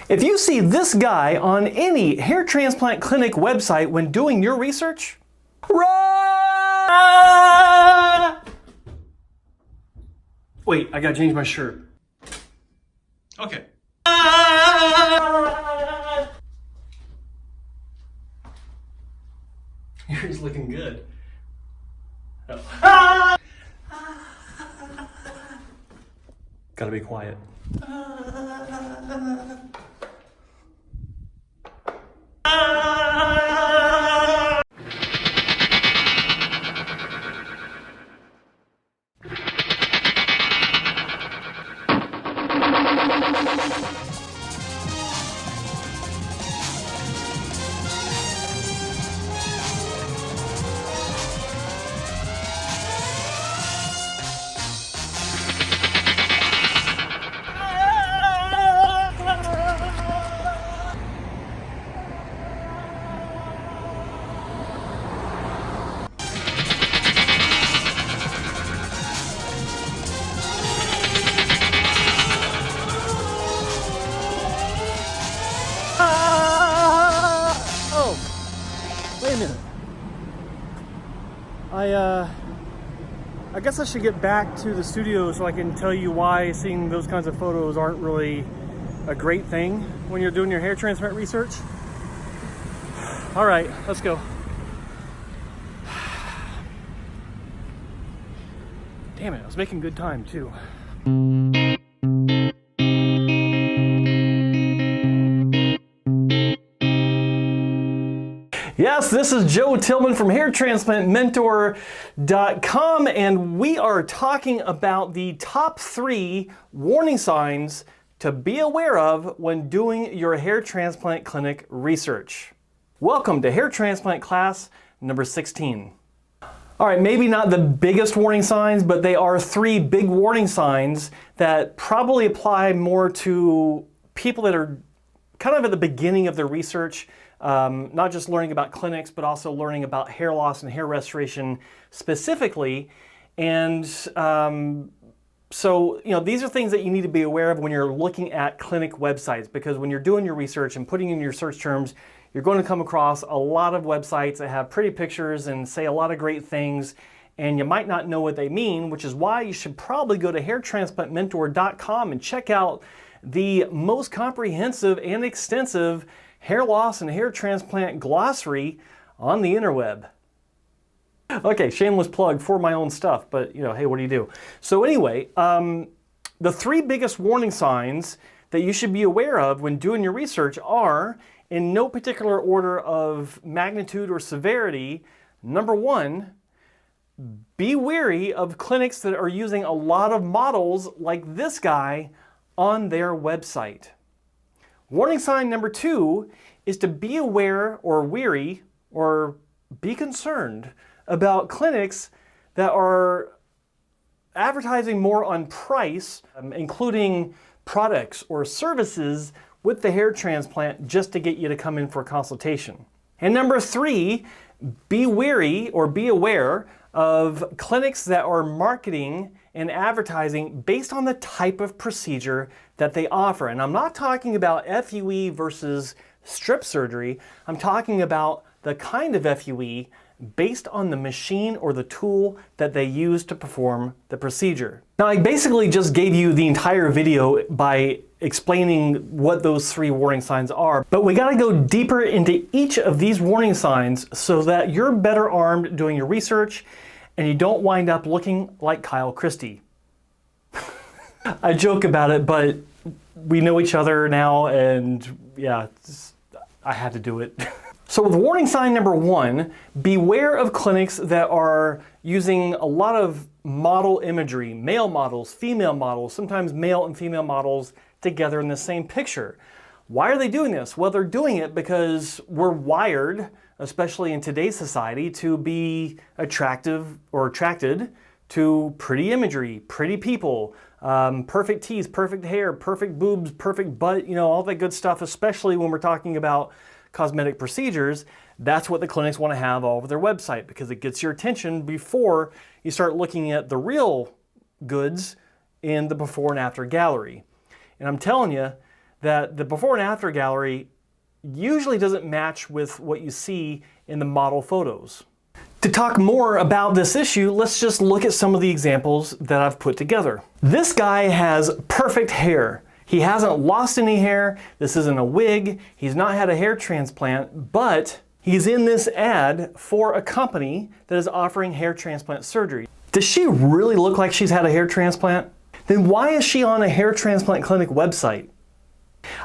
If you see this guy on any hair transplant clinic website when doing your research, run! Wait, I gotta change my shirt. Okay. Yours looking good. Oh. Gotta be quiet. Wait a minute. I guess I should get back to the studio so I can tell you why seeing those kinds of photos aren't really a great thing when you're doing your hair transplant research. All right, let's go. Damn it, I was making good time too. Yes, this is Joe Tillman from HairTransplantMentor.com, and we are talking about the top 3 warning signs to be aware of when doing your hair transplant clinic research. Welcome to hair transplant class number 16. All right, maybe not the biggest warning signs, but they are 3 big warning signs that probably apply more to people that are kind of at the beginning of their research. Not just learning about clinics, but also learning about hair loss and hair restoration specifically. And so, these are things that you need to be aware of when you're looking at clinic websites, because when you're doing your research and putting in your search terms, you're going to come across a lot of websites that have pretty pictures and say a lot of great things, and you might not know what they mean, which is why you should probably go to HairTransplantMentor.com and check out the most comprehensive and extensive hair loss and hair transplant glossary on the interweb. Okay, shameless plug for my own stuff, but hey, what do you do? So anyway, the 3 biggest warning signs that you should be aware of when doing your research are, in no particular order of magnitude or severity. Number 1, be wary of clinics that are using a lot of models like this guy on their website. Warning sign number 2 is to be aware or weary or be concerned about clinics that are advertising more on price, including products or services with the hair transplant just to get you to come in for a consultation. And number 3, be wary or be aware of clinics that are marketing and advertising based on the type of procedure that they offer. And I'm not talking about FUE versus strip surgery. I'm talking about the kind of FUE based on the machine or the tool that they use to perform the procedure. Now, I basically just gave you the entire video by explaining what those 3 warning signs are, but we gotta go deeper into each of these warning signs so that you're better armed doing your research and you don't wind up looking like Kyle Christie. I joke about it, but we know each other now, and yeah, I had to do it. So with warning sign number 1, beware of clinics that are using a lot of model imagery, male models, female models, sometimes male and female models together in the same picture. Why are they doing this? Well, they're doing it because we're wired, especially in today's society, to be attractive or attracted to pretty imagery, pretty people, perfect teeth, perfect hair, perfect boobs, perfect butt, all that good stuff, especially when we're talking about cosmetic procedures. That's what the clinics want to have all over their website, because it gets your attention before you start looking at the real goods in the before and after gallery. And I'm telling you, that the before and after gallery usually doesn't match with what you see in the model photos. To talk more about this issue, let's just look at some of the examples that I've put together. This guy has perfect hair. He hasn't lost any hair. This isn't a wig. He's not had a hair transplant, but he's in this ad for a company that is offering hair transplant surgery. Does she really look like she's had a hair transplant? Then why is she on a hair transplant clinic website?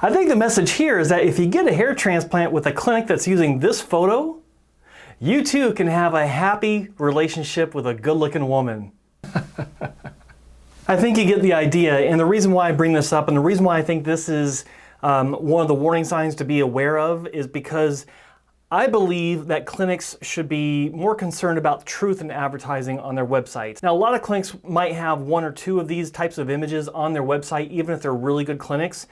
I think the message here is that if you get a hair transplant with a clinic that's using this photo, you too can have a happy relationship with a good-looking woman. I think you get the idea, and the reason why I bring this up and the reason why I think this is one of the warning signs to be aware of is because I believe that clinics should be more concerned about truth in advertising on their websites. Now, a lot of clinics might have one or two of these types of images on their website, even if they're really good clinics.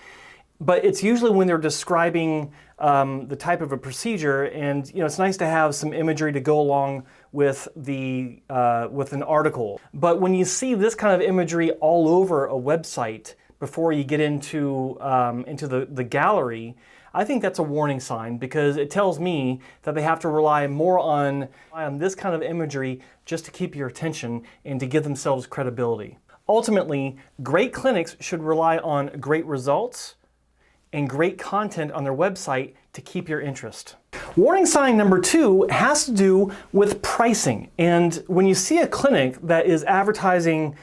But it's usually when they're describing the type of a procedure, and it's nice to have some imagery to go along with the with an article. But when you see this kind of imagery all over a website before you get into the gallery, I think that's a warning sign, because it tells me that they have to rely more on this kind of imagery just to keep your attention and to give themselves credibility. Ultimately, great clinics should rely on great results and great content on their website to keep your interest. Warning sign number 2 has to do with pricing. And when you see a clinic that is advertising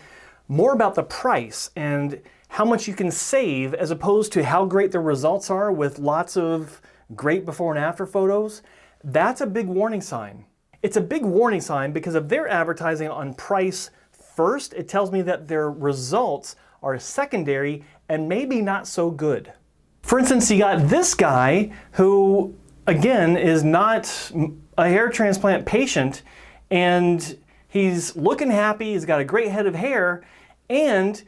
more about the price and how much you can save as opposed to how great the results are with lots of great before and after photos, that's a big warning sign. It's a big warning sign because if they're advertising on price first, it tells me that their results are secondary and maybe not so good. For instance, you got this guy who, again, is not a hair transplant patient, and he's looking happy, he's got a great head of hair, and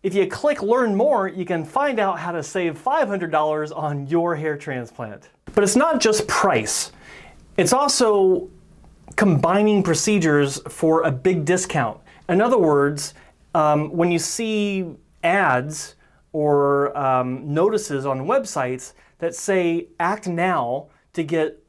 if you click Learn More, you can find out how to save $500 on your hair transplant. But it's not just price. It's also combining procedures for a big discount. In other words, when you see ads or notices on websites that say act now to get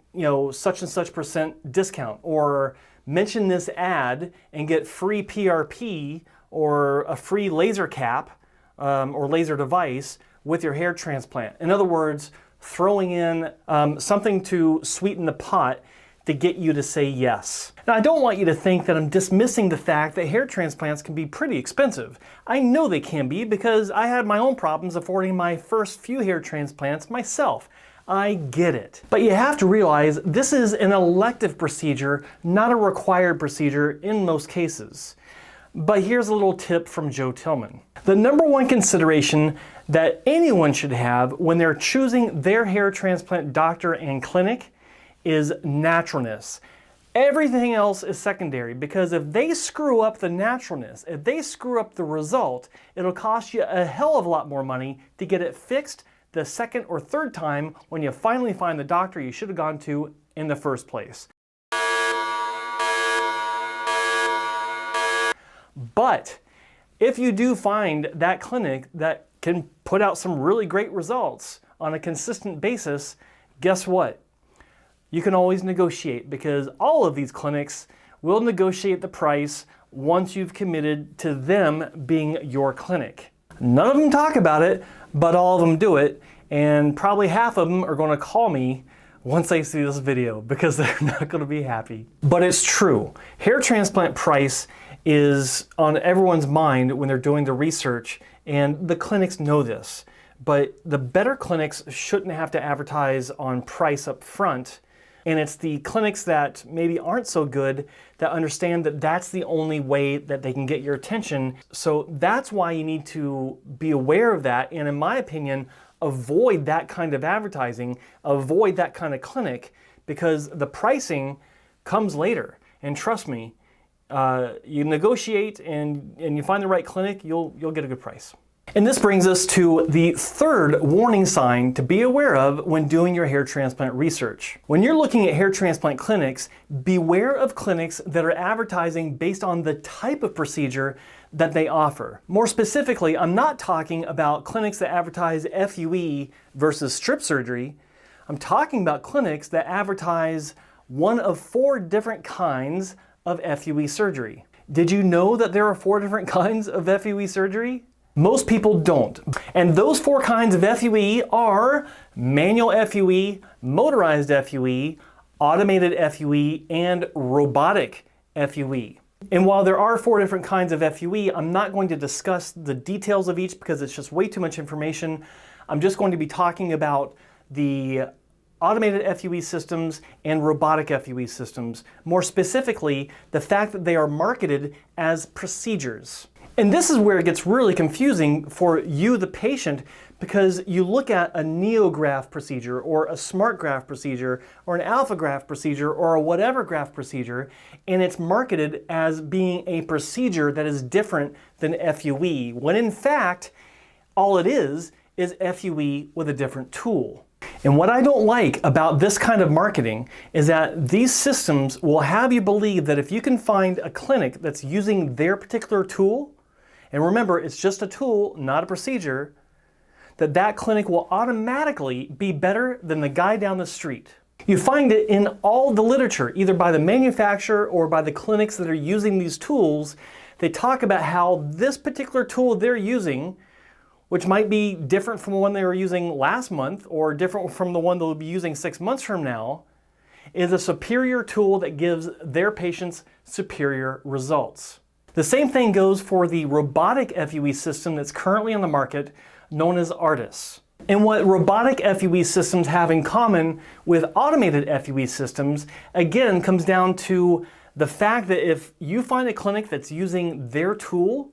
such and such % discount, or mention this ad and get free PRP or a free laser cap or laser device with your hair transplant. In other words, throwing in something to sweeten the pot to get you to say yes. Now, I don't want you to think that I'm dismissing the fact that hair transplants can be pretty expensive. I know they can be because I had my own problems affording my first few hair transplants myself. I get it. But you have to realize this is an elective procedure, not a required procedure in most cases. But here's a little tip from Joe Tillman. The number one consideration that anyone should have when they're choosing their hair transplant doctor and clinic is naturalness. Everything else is secondary, because if they screw up the naturalness, if they screw up the result, it'll cost you a hell of a lot more money to get it fixed the second or third time when you finally find the doctor you should have gone to in the first place. But if you do find that clinic that can put out some really great results on a consistent basis, guess what? You can always negotiate, because all of these clinics will negotiate the price once you've committed to them being your clinic. None of them talk about it, but all of them do it, and probably half of them are going to call me once they see this video, because they're not going to be happy. But it's true. Hair transplant price is on everyone's mind when they're doing the research, and the clinics know this. But the better clinics shouldn't have to advertise on price up front. And it's the clinics that maybe aren't so good that understand that that's the only way that they can get your attention. So that's why you need to be aware of that. And in my opinion, avoid that kind of advertising, avoid that kind of clinic, because the pricing comes later. And trust me, you negotiate and you find the right clinic, you'll get a good price. And this brings us to the third warning sign to be aware of when doing your hair transplant research. When you're looking at hair transplant clinics, beware of clinics that are advertising based on the type of procedure that they offer. More specifically, I'm not talking about clinics that advertise FUE versus strip surgery. I'm talking about clinics that advertise one of 4 different kinds of FUE surgery. Did you know that there are 4 different kinds of FUE surgery? Most people don't. And those 4 kinds of FUE are manual FUE, motorized FUE, automated FUE, and robotic FUE. And while there are 4 different kinds of FUE, I'm not going to discuss the details of each because it's just way too much information. I'm just going to be talking about the automated FUE systems and robotic FUE systems. More specifically, the fact that they are marketed as procedures. And this is where it gets really confusing for you, the patient, because you look at a NeoGraft procedure or a SmartGraft procedure or an AlphaGraft procedure or a whatever graft procedure, and it's marketed as being a procedure that is different than FUE, when in fact, all it is FUE with a different tool. And what I don't like about this kind of marketing is that these systems will have you believe that if you can find a clinic that's using their particular tool, and remember, it's just a tool, not a procedure, that clinic will automatically be better than the guy down the street. You find it in all the literature, either by the manufacturer or by the clinics that are using these tools. They talk about how this particular tool they're using, which might be different from the one they were using last month or different from the one they'll be using 6 months from now, is a superior tool that gives their patients superior results. The same thing goes for the robotic FUE system that's currently on the market, known as ARTAS. And what robotic FUE systems have in common with automated FUE systems, again, comes down to the fact that if you find a clinic that's using their tool,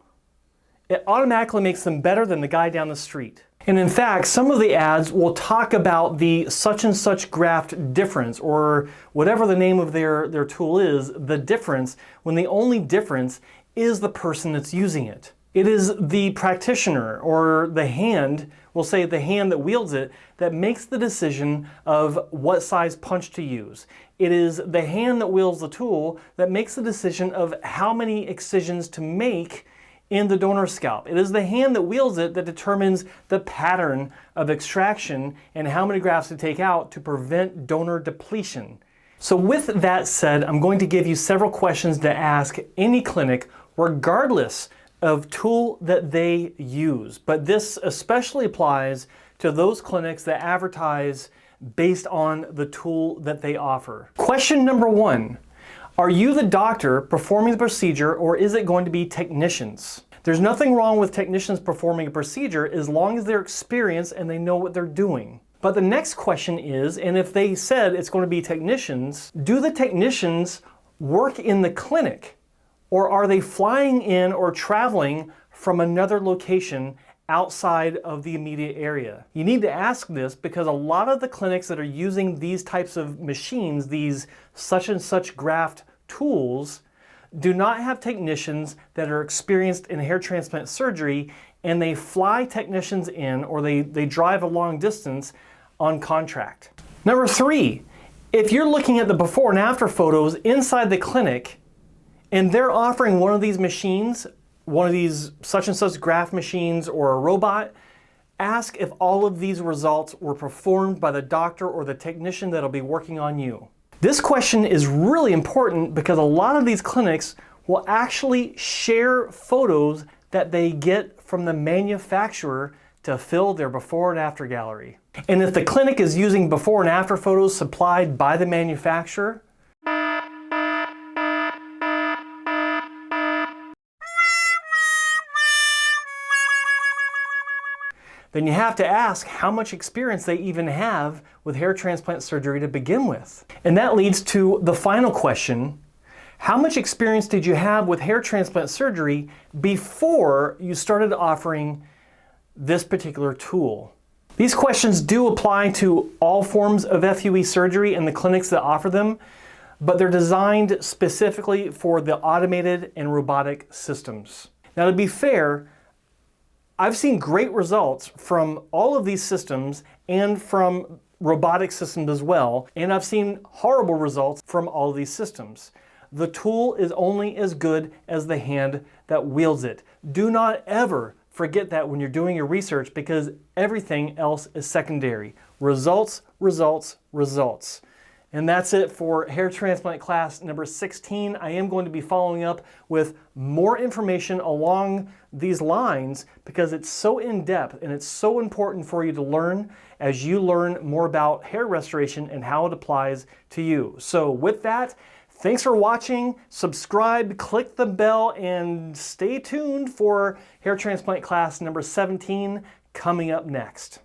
it automatically makes them better than the guy down the street. And in fact, some of the ads will talk about the such and such graft difference, or whatever the name of their tool is, the difference, when the only difference is the person that's using it. It is the practitioner or the hand, we'll say the hand that wields it, that makes the decision of what size punch to use. It is the hand that wields the tool that makes the decision of how many excisions to make in the donor scalp. It is the hand that wields it that determines the pattern of extraction and how many grafts to take out to prevent donor depletion. So with that said, I'm going to give you several questions to ask any clinic regardless of tool that they use. But this especially applies to those clinics that advertise based on the tool that they offer. Question number 1, are you the doctor performing the procedure or is it going to be technicians? There's nothing wrong with technicians performing a procedure as long as they're experienced and they know what they're doing. But the next question is, and if they said it's going to be technicians, do the technicians work in the clinic? Or are they flying in or traveling from another location outside of the immediate area? You need to ask this because a lot of the clinics that are using these types of machines, these such and such graft tools, do not have technicians that are experienced in hair transplant surgery, and they fly technicians in or they drive a long distance on contract. Number 3, if you're looking at the before and after photos inside the clinic, and they're offering one of these machines, one of these such and such graft machines or a robot, ask if all of these results were performed by the doctor or the technician that'll be working on you. This question is really important because a lot of these clinics will actually share photos that they get from the manufacturer to fill their before and after gallery. And if the clinic is using before and after photos supplied by the manufacturer, then you have to ask how much experience they even have with hair transplant surgery to begin with. And that leads to the final question: how much experience did you have with hair transplant surgery before you started offering this particular tool? These questions do apply to all forms of FUE surgery and the clinics that offer them, but they're designed specifically for the automated and robotic systems. Now, to be fair, I've seen great results from all of these systems and from robotic systems as well, and I've seen horrible results from all of these systems. The tool is only as good as the hand that wields it. Do not ever forget that when you're doing your research, because everything else is secondary. Results, results, results. And that's it for hair transplant class number 16. I am going to be following up with more information along these lines because it's so in-depth and it's so important for you to learn as you learn more about hair restoration and how it applies to you. So with that, thanks for watching. Subscribe, click the bell, and stay tuned for hair transplant class number 17 coming up next.